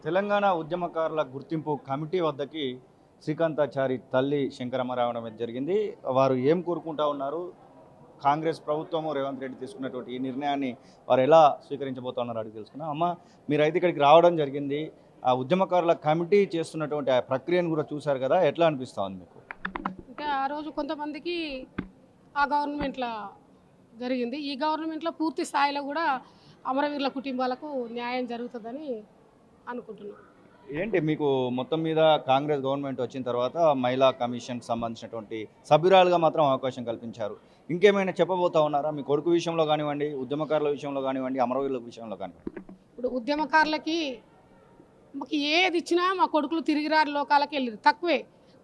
తెలంగాణ ఉద్యమకారుల గుర్తింపు కమిటీ వద్దకి శ్రీకాంతాచారి తల్లి శంకరమ్మ రావడం జరిగింది. వారు ఏం కోరుకుంటా ఉన్నారు, కాంగ్రెస్ ప్రభుత్వము రేవంత్ రెడ్డి తీసుకున్నటువంటి ఈ నిర్ణయాన్ని వారు ఎలా స్వీకరించబోతున్నారు అడిగి తెలుసుకున్నాం. అమ్మ, మీరైతే ఇక్కడికి రావడం జరిగింది. ఆ ఉద్యమకారుల కమిటీ చేస్తున్నటువంటి ఆ ప్రక్రియను కూడా చూశారు కదా, ఎట్లా అనిపిస్తూ ఉంది మీకు? అంటే ఆ రోజు కొంతమందికి ఆ గవర్నమెంట్లో జరిగింది. ఈ గవర్నమెంట్లో పూర్తి స్థాయిలో కూడా అమరవీరుల కుటుంబాలకు న్యాయం జరుగుతుందని అనుకుంటున్నాను. ఏంటి మీకు మొత్తం మీద కాంగ్రెస్ గవర్నమెంట్ వచ్చిన తర్వాత మహిళా కమిషన్కి సంబంధించినటువంటి సభ్యురాలుగా మాత్రం అవకాశం కల్పించారు. ఇంకేమైనా చెప్పబోతా ఉన్నారా? మీ కొడుకు విషయంలో కానివ్వండి, ఉద్యమకారుల విషయంలో కానివ్వండి, అమరవీరుల విషయంలో కానివ్వండి. ఇప్పుడు ఉద్యమకారులకి మాకు ఏది ఇచ్చినా మా కొడుకులు తిరిగిరారు లోకాలకు వెళ్ళారు తక్కువే.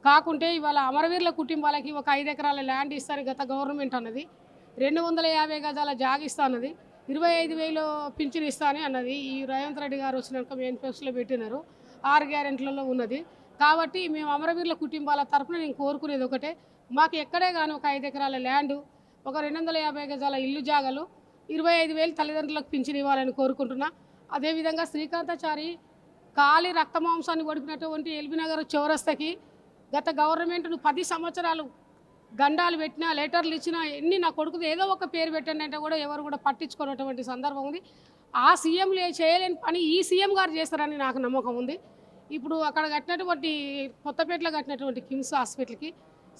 కాకుంటే ఇవాళ అమరవీరుల కుటుంబాలకి ఒక 5 ఎకరాల ల్యాండ్ ఇస్తారు గత గవర్నమెంట్ అన్నది. 250 గజాల జాగా ఇస్తా అన్నది. 25,000 పింఛన్ ఇస్తా అని అన్నది. ఈ రేవంత్ రెడ్డి గారు వచ్చినాక మేనిఫెస్టోలో పెట్టినారు. 6 గ్యారెంటీలలో ఉన్నది. కాబట్టి మేము అమరవీరుల కుటుంబాల తరఫున నేను కోరుకునేది ఒకటే, మాకు ఎక్కడే కానీ ఒక 5 ఎకరాల ల్యాండు, ఒక 250 గజాల ఇల్లు జాగాలు, 25,000 తల్లిదండ్రులకు పింఛన్ ఇవ్వాలని కోరుకుంటున్నా. అదేవిధంగా శ్రీకాంతాచారి కాలి రక్తమాంసాన్ని ఒడిపినటువంటి ఎల్బీనగర్ చౌరస్తకి గత గవర్నమెంట్ను 10 సంవత్సరాలు గండాలు పెట్టినా, లెటర్లు ఇచ్చినా, ఎన్ని నా కొడుకుది ఏదో ఒక పేరు పెట్టండి అంటే కూడా ఎవరు కూడా పట్టించుకున్నటువంటి సందర్భం ఉంది. ఆ సీఎంలు చేయలేని పని ఈ సీఎం గారు చేస్తారని నాకు నమ్మకం ఉంది. ఇప్పుడు అక్కడ కట్టినటువంటి కొత్తపేటలో కట్టినటువంటి కిమ్స్ హాస్పిటల్కి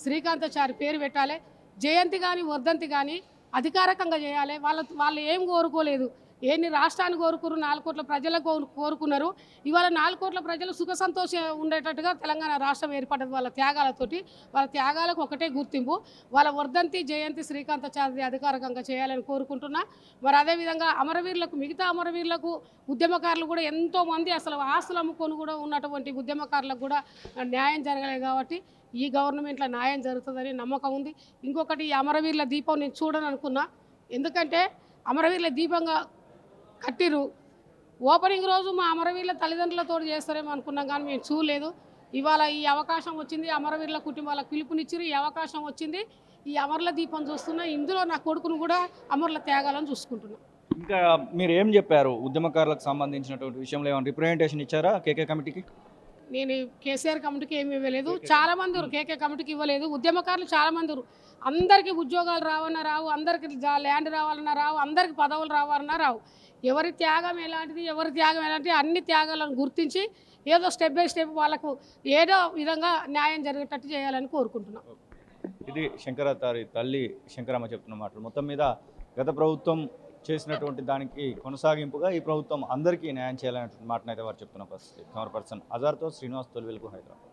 శ్రీకాంతాచారి పేరు పెట్టాలి. జయంతి కానీ వర్ధంతి కానీ అధికారికంగా చేయాలి. వాళ్ళు ఏం కోరుకోలేదు. ఎన్ని రాష్ట్రాన్ని కోరుకున్నారు, 4 కోట్ల ప్రజలకు కోరుకున్నారు. ఇవాళ 4 కోట్ల ప్రజలు సుఖ సంతోషం ఉండేటట్టుగా తెలంగాణ రాష్ట్రం ఏర్పడ్డది వాళ్ళ త్యాగాలతోటి. వాళ్ళ త్యాగాలకు ఒకటే గుర్తింపు. వాళ్ళ వర్ధంతి జయంతి శ్రీకాంతాచారి అధికారికంగా చేయాలని కోరుకుంటున్నా. మరి అదేవిధంగా అమరవీరులకు, మిగతా అమరవీరులకు, ఉద్యమకారులు కూడా ఎంతోమంది అసలు ఆస్తులు అమ్ముకొని కూడా ఉన్నటువంటి ఉద్యమకారులకు కూడా న్యాయం జరగలేదు. కాబట్టి ఈ గవర్నమెంట్లో న్యాయం జరుగుతుందని నమ్మకం ఉంది. ఇంకొకటి, ఈ అమరవీరుల దీపం నేను చూడను అనుకున్నా. ఎందుకంటే అమరవీరుల దీపంగా కట్టిరు. ఓపెనింగ్ రోజు మా అమరవీరుల తల్లిదండ్రులతో చేస్తారేమో అనుకున్నాం, కానీ మేము చూడలేదు. ఇవాళ ఈ అవకాశం వచ్చింది, అమరవీరుల కుటుంబాలకు పిలుపునిచ్చిరు. ఈ అవకాశం వచ్చింది, ఈ అమరుల దీపం చూస్తున్నా. ఇందులో నా కొడుకును కూడా అమరుల త్యాగాలను చూసుకుంటున్నా. ఇంకా మీరు ఏం చెప్పారు? ఉద్యమకారులకు సంబంధించినటువంటి విషయంలో ఏమైనా రిప్రజెంటేషన్ ఇచ్చారా కేకే కమిటీకి? నేను కేసీఆర్ కమిటీకి ఏమి ఇవ్వలేదు. చాలామంది కేకే కమిటీకి ఇవ్వలేదు. ఉద్యమకారులు చాలామంది అందరికీ ఉద్యోగాలు రావన్నా రావు, అందరికి ల్యాండ్ రావాలన్నా రావు, అందరికి పదవులు రావాలన్నా రావు. ఎవరి త్యాగం ఎలాంటిది, ఎవరి త్యాగం ఎలాంటిది, అన్ని త్యాగాలను గుర్తించి ఏదో స్టెప్ బై స్టెప్ వాళ్ళకు ఏదో విధంగా న్యాయం జరిగేటట్టు చేయాలని కోరుకుంటున్నాం. ఇది శంకరాచారి తల్లి శంకరమ్మ చెప్తున్న మాటలు. మొత్తం మీద గత ప్రభుత్వం చేసినటువంటి దానికి కొనసాగింపుగా ఈ ప్రభుత్వం అందరికీ న్యాయం చేయాలనేటువంటి మాటనైతే వారు చెప్తున్న పరిస్థితి. కెమెరా పర్సన్ అజార్తో శ్రీనివాస్, తొలివెలుగు, హైదరాబాద్.